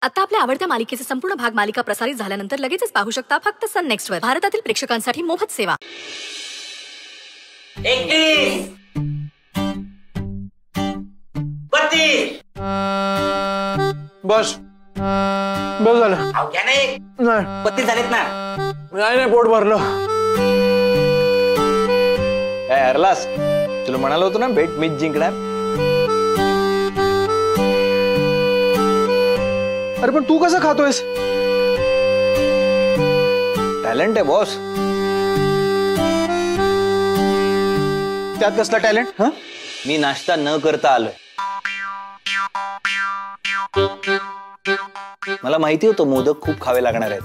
आता आपल्या आवडत्या मालिकेचे संपूर्ण भाग मालिका प्रसारित झाल्यानंतर लगेचच पाहू शकता फक्त सन नेक्स्ट वर. भारतातील प्रेक्षकांसाठी मोफत सेवा. 31 32 बस बस झालं. अहो घ्या नाही. 32 झालेत ना. नाही पोट भरलं. काय हरलास? तुला म्हणालो होतो ना भेट मीच जिंकणार. अरे पण तू कसं खातोयस? टॅलेंट आहे बॉस. त्यात कसला टॅलेंट? हा, मी नाश्ता न करता आलोय. मला माहिती होतं मोदक खूप खावे लागणार आहेत.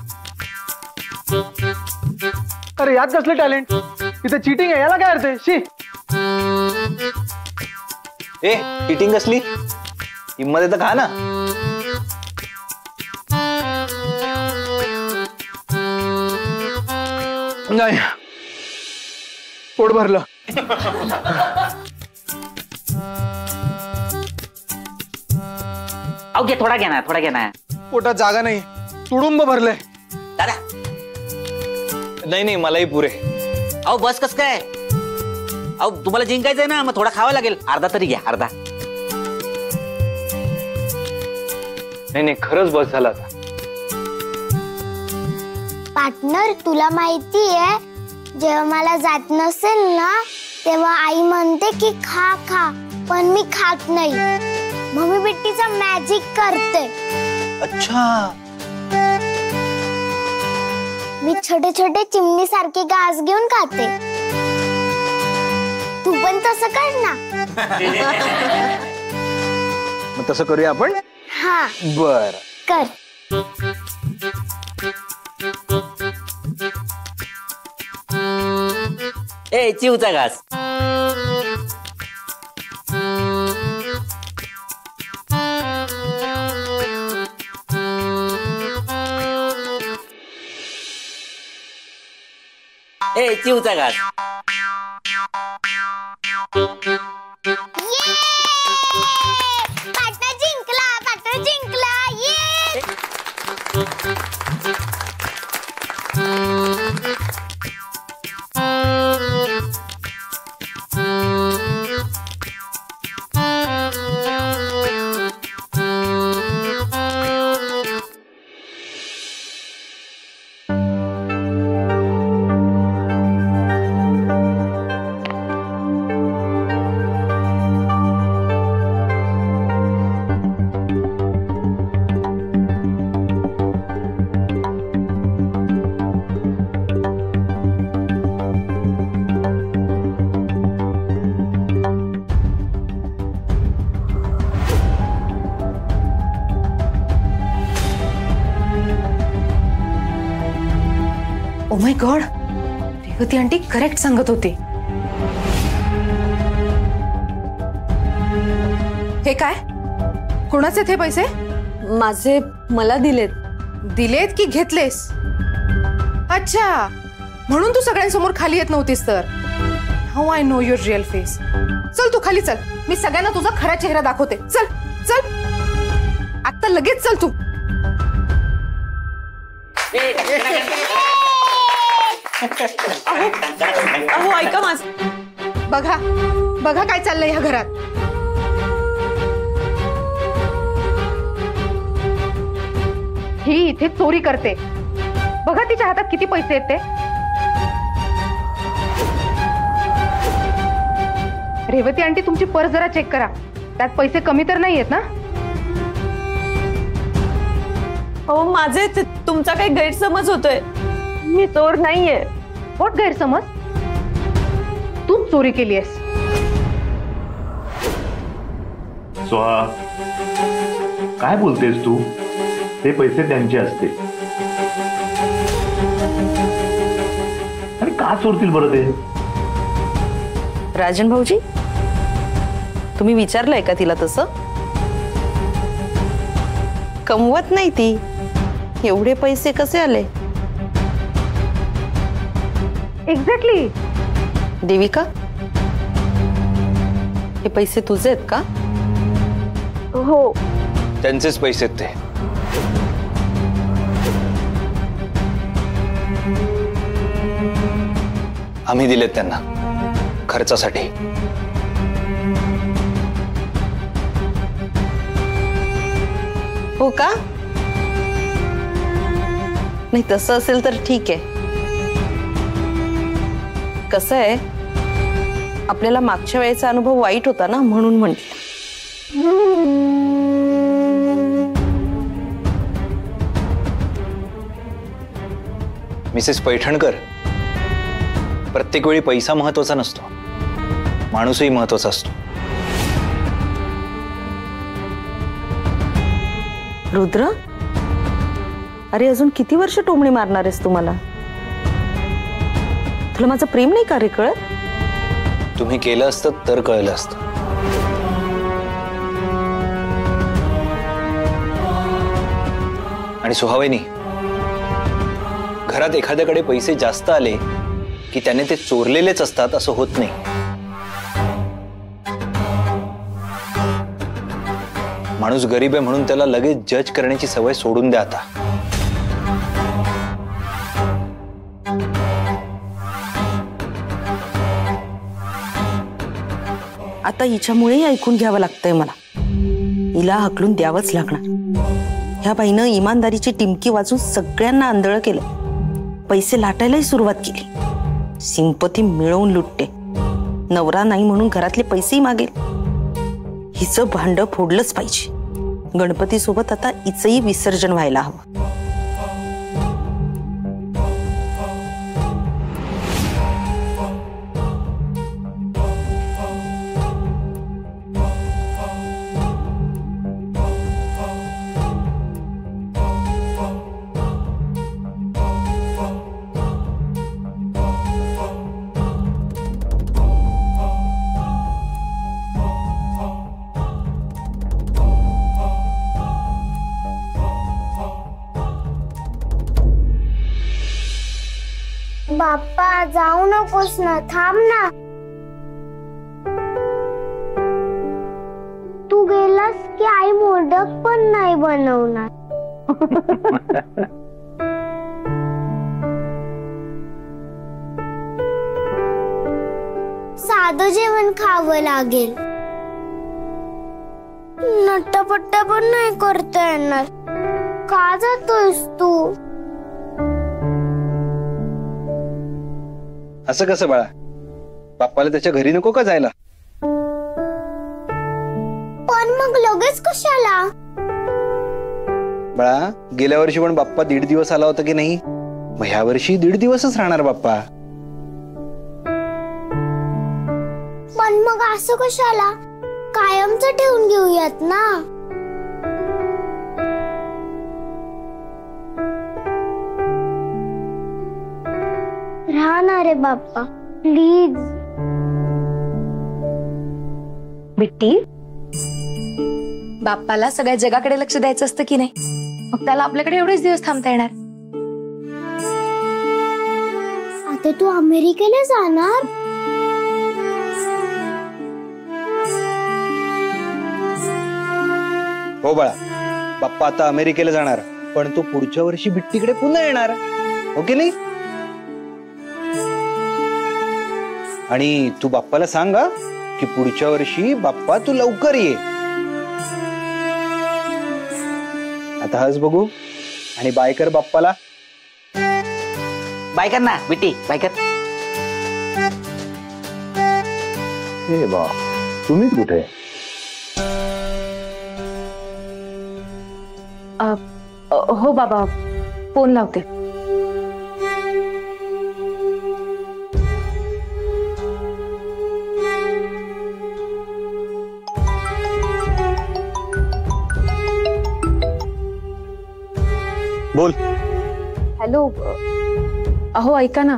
अरे यात कसलं टॅलेंट? इथे चीटिंग आहे, याला काय अर्थ आहे? शी. ए चीटिंग कसली? हिम्मत आहे तर खा ना. नाही पोट भरलं. अहो घे, थोडा घ्या ना, थोडा घ्या ना. पोटात जागा नाही, तुडुंब भरलंय. दादा नाही नाही मलाही पुरे. अहो बस कस काय? अहो तुम्हाला जिंकायचंय ना, मग थोडा खावा लागेल. अर्धा तरी घ्या, अर्धा. नाही नाही खरंच बस झाला आता. पार्टनर तुला माहितीये जेव्हा मला जात नसेल ना तेव्हा आई म्हणते की खा खा, पण मी खात नाही. मम्मी बिट्टीचा मॅजिक करते. अच्छा. मी छोटे छोटे चिमणी सारखे घास घेऊन खाते. तू पण तसं कर ना. मग तसं करूया आपण. हा बर कर. ए चिवचा घास. ए चिवचा घास. पार्टनर जिंकला, पार्टनर जिंकला. ये oh my god, Revati aunty correct सांगत होती. हे काय? कोणाचे थे पैसे? माझे, मला दिलेत. दिलेत की घेतलेस? अच्छा, म्हणून तू सगळ्यांसमोर खाली येत नव्हतीस तर. How I know your real face. चल तू खाली चल, मी सगळ्यांना तुझा खरा चेहरा दाखवते. चल चल आता लगेच चल तू. अहो ऐका माझ. बघा बघा काय चाललंय ह्या घरात. ही इथे चोरी करते. बघा तिच्या हातात किती पैसे आहेत ते. रेवती आंटी तुमची पर्स जरा चेक करा, त्यात पैसे कमी तर नाही आहेत ना? अहो माझे, तुमचा काही गैरसमज होतोय. मी चोर नाहीये. व्हॉट गैरसमज? तू चोरी केली आहेस. सोहा, काय बोलतेस तू? ते पैसे त्यांचे असते. अरे का चोरतील बरं ते? राजन भाऊजी, तुम्ही विचारलंय का तिला तसं? कमवत नाही ती. एवढे पैसे कसे आले? एक्झॅक्टली. देविका, हे पैसे तुझे आहेत का? त्यांचेच पैसे ते. आम्ही दिलेत त्यांना खर्चासाठी. हो का? नाही तसं असेल तर ठीक आहे. कसं आहे, आपल्याला मागच्या वेळेचा अनुभव वाईट होता ना, म्हणून म्हटलं. मिसेस पैठणकर, प्रत्येक वेळी पैसा महत्वाचा नसतो, माणूसही महत्वाचा असतो. रुद्र, अरे अजून किती वर्ष टोमणी मारणार आहेस तुम्हाला? तुला माझं प्रेम नाही का रे कळत? तुम्ही केलं असतं तर कळलं असतं. आणि सुहावेनी, घरात एखाद्याकडे पैसे जास्त आले की त्याने ते चोरलेलेच असतात असं होत नाही. माणूस गरीब आहे म्हणून त्याला लगेच जज करण्याची सवय सोडून द्या आता. आता हिच्यामुळे ऐकून घ्यावं लागतंय मला. हिला हकलून द्यावंच लागणार. ह्या बाईनं इमानदारीची टिमकी वाजून सगळ्यांना आंधळ केलं. पैसे लाटायलाही सुरुवात केली. सिंपती मिळवून लुटते. नवरा नाही म्हणून घरातले पैसेही मागेल. हिचं भांड फोडलंच पाहिजे. गणपती सोबत आता हिचंही विसर्जन व्हायला हवं. बाप्पा जाऊ नकोस ना, थांब ना. तू गेलास की आई मोदक पण नाही बनवणार. साधं जेवण खावं लागेल. नट्टापट्टा पण नाही करता येणार. का जातोयस तू? असं कसं बाळा? बाप्पाला त्याच्या घरी नको का जायला? पण मग लगेच कशाला? बाळा, गेल्या वर्षी पण बाप्पा 1.5 दिवस आला होता की नाही? मग ह्या वर्षी 1.5 दिवसच राहणार बाप्पा. पण मग असं कशाला? कायमचं ठेवून घेऊयात ना. राहणार आहे बाप्पा, प्लीज. बिट्टी, बाप्पाला सगळ्या जगाकडे लक्ष द्यायचं असतं की नाही? मग त्याला आपल्याकडे एवढेच दिवस थांबता येणार. आता तू अमेरिकेला जाणार? हो बाळा, बाप्पा आता अमेरिकेला जाणार, पण तो पुढच्या वर्षी बिट्टीकडे पुन्हा येणार, हो की नाही? आणि तू बाप्पाला सांगा की पुढच्या वर्षी बाप्पा तू लवकर ये. आता हस बघू आणि बाय कर बाप्पाला. बाय कर ना बिट्टी, बाय कर. हे बा, तुम्ही कुठे? हो बाबा, फोन लावते. बोल. हॅलो, अहो ऐका ना,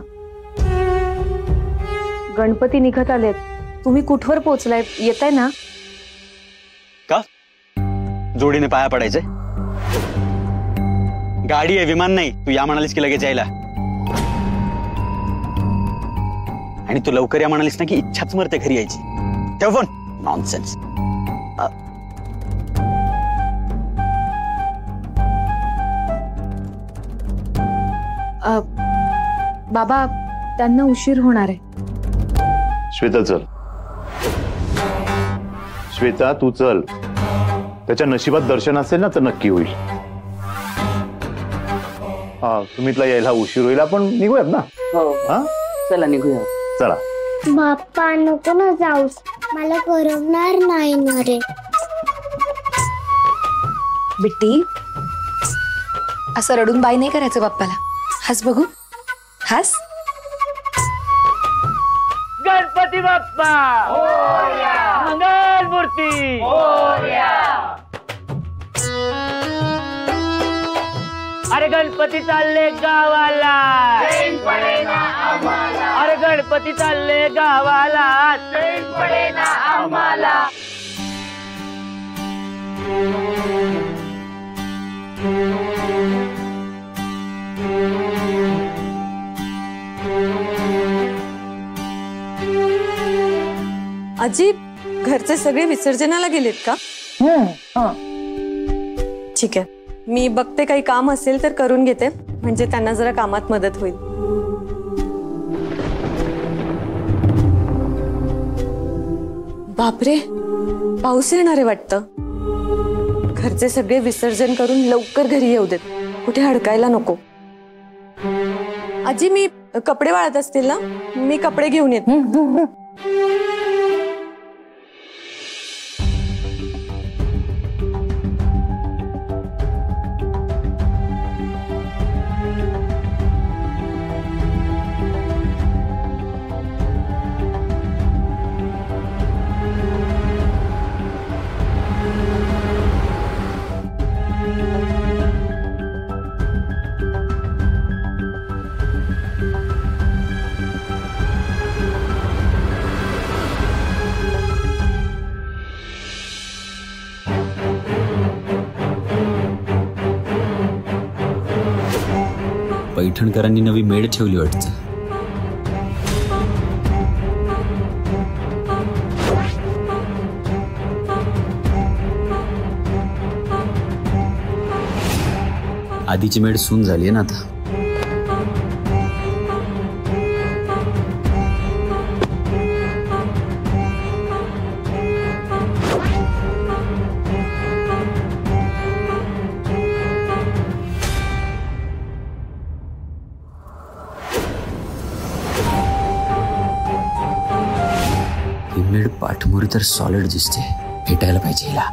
गणपती निघत आलेत. तुम्ही कुठवर पोहोचलाय? येताय ना? का जोडीने पाया पडायचंय? गाडी आहे, विमान नाही. तू या म्हणालीस की लगेच यायला. आणि तू लवकर या म्हणालीस ना की इच्छाच मरते घरी यायची. ठेव फोन. नॉनसेन्स. बाबा त्यांना उशीर होणार आहे. श्वेता चल. श्वेता तू चल. त्याच्या नशिबात दर्शन असेल ना तर नक्की होईल. हा सुमितला यायला उशीर होईल. आपण निघूयात ना. हा चला निघूया. चला. बाप्पा नको ना जाऊस, मला करमणार नाही ना रे. बिट्टी, असं रडून बाई नाही करायचं बाप्पाला. हस बघू, हस. गणपती बाप्पा मंगल मूर्ती. अरे गणपती चालले गावाला. अरे गणपती चालले गावाला. आम्हाला आजी, घरचे सगळे विसर्जनाला गेलेत का? ठीक आहे, मी बघते काही काम असेल तर करून घेते, म्हणजे त्यांना जरा कामात मदत होईल. बापरे, पाऊस येणार आहे वाटतं. घरचे सगळे विसर्जन करून लवकर घरी येऊ देत, कुठे अडकायला नको. आजी, मी कपडे वाळत असतील ना, मी कपडे घेऊन येते. पैठणकरांनी नवी मेड ठेवली वाटतं. आधीची मेड सून झाली ना आता. मेड पाठमोरी तर सॉलिड दिसते, भेटायला पाहिजे हिला.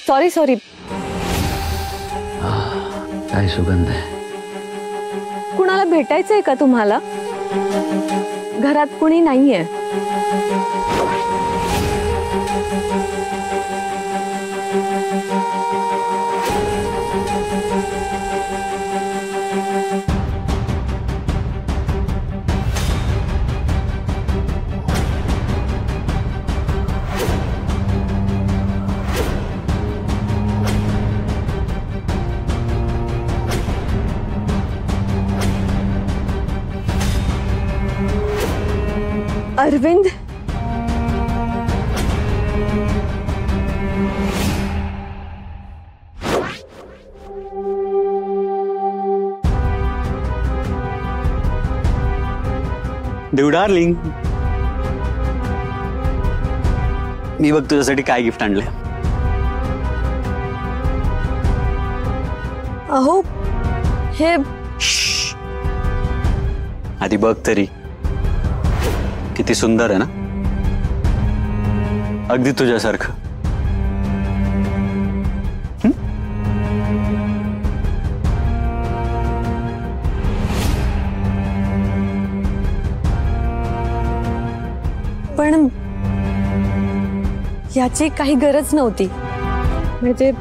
Sorry sorry. काय सुगंध आहे. कुणाला भेटायचंय का तुम्हाला? घरात कुणी नाहीये. अरविंद, देव डार्लिंग, मी बघ तुझ्यासाठी काय गिफ्ट आणलंय. अहो हे आधी बघ तरी, किती सुंदर आहे ना, अगदी तुझ्यासारखं. पण याची काही गरज नव्हती. म्हणजे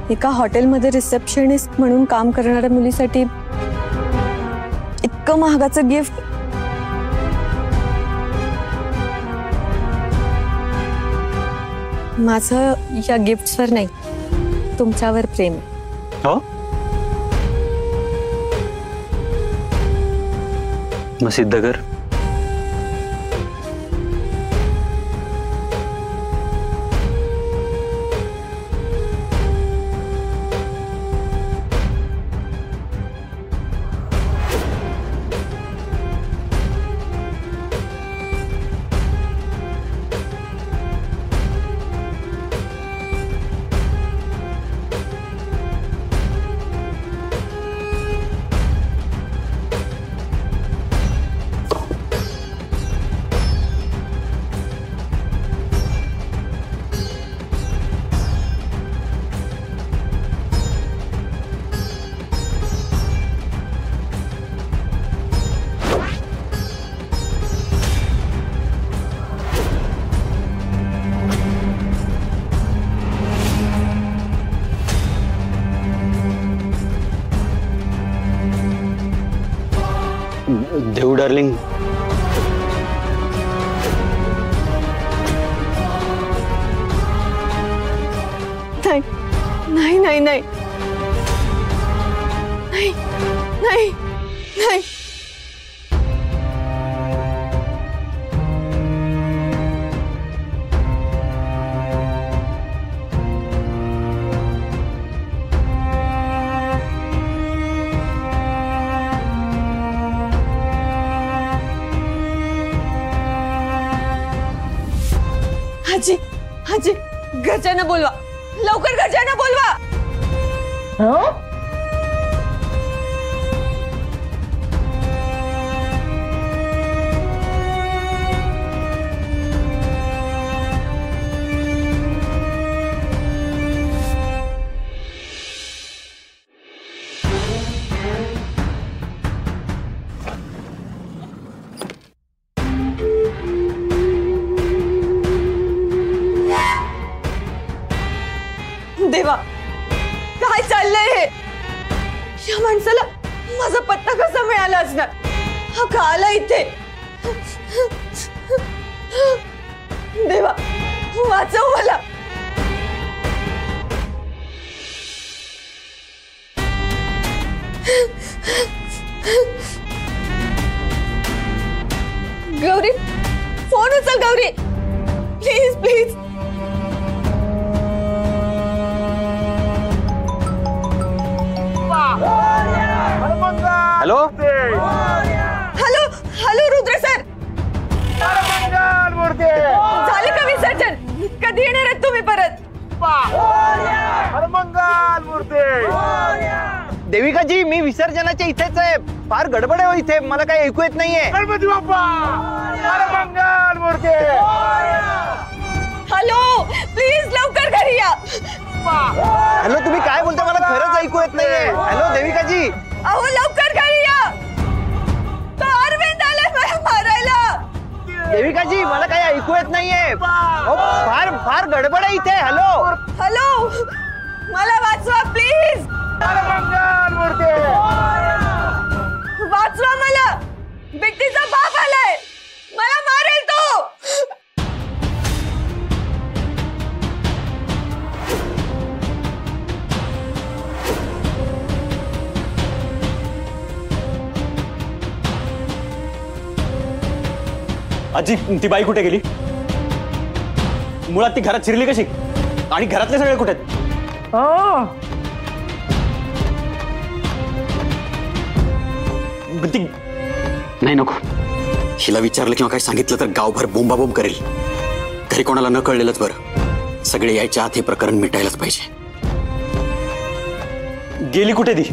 एका हॉटेलमध्ये रिसेप्शनिस्ट म्हणून काम करणाऱ्या मुलीसाठी इतकं महागाचं गिफ्ट माझं या गिफ्ट्सवर नाही, तुमच्यावर प्रेम आहे. हो, मग सिद्ध कर. देव डार्लिंग, नाही नाही नाही नाही नाही नाही. हाजी हाजी, घरच्यांना बोलवा, लवकर घरच्यांना बोलवा. देवा, काय चाललंय हे? या माणसाला माझा पत्ता कसा मिळाला असणार? हा का आला इथे? देवा, वाचव मला. गौरी, फोन उचल Gauri, please please. Hello hello hello, Rudra sir, झालं का विसर्जन? कधी येणार आहेत तुम्ही परत? देविकाजी, मी विसर्जनाच्या इथेच आहे. फार गडबड आहे इथे, मला काही ऐकू येत नाहीये. गणपती बाप्पा, मंगल मूर्ती. हॅलो, प्लीज लवकर घरी या. हॅलो, तुम्ही काय बोलता? मला खरंच ऐकू येत नाहीये. हॅलो देविकाजी. अहो लवकर घरी या, तो अरविंद आलाय मला मारायला. देविकाजी, मला काही ऐकू येत नाहीये. फार फार गडबड आहे इथे. हॅलो हॅलो, मला वाचवा प्लीज. वाचवा मला, बिट्टीचा बाप आलाय, मला मारेल तो. आजी, ती बाई कुठे गेली? मुळात ती घरात शिरली कशी आणि घरातले सगळे कुठे आहेत? ती नाही नको, हिला विचारलं किंवा काय सांगितलं तर गावभर बोंबाबोंब करेल. घरी कोणाला न कळलेलंच बरं. सगळे यायच्या आत हे प्रकरण मिटायलाच पाहिजे. गेली कुठे ती?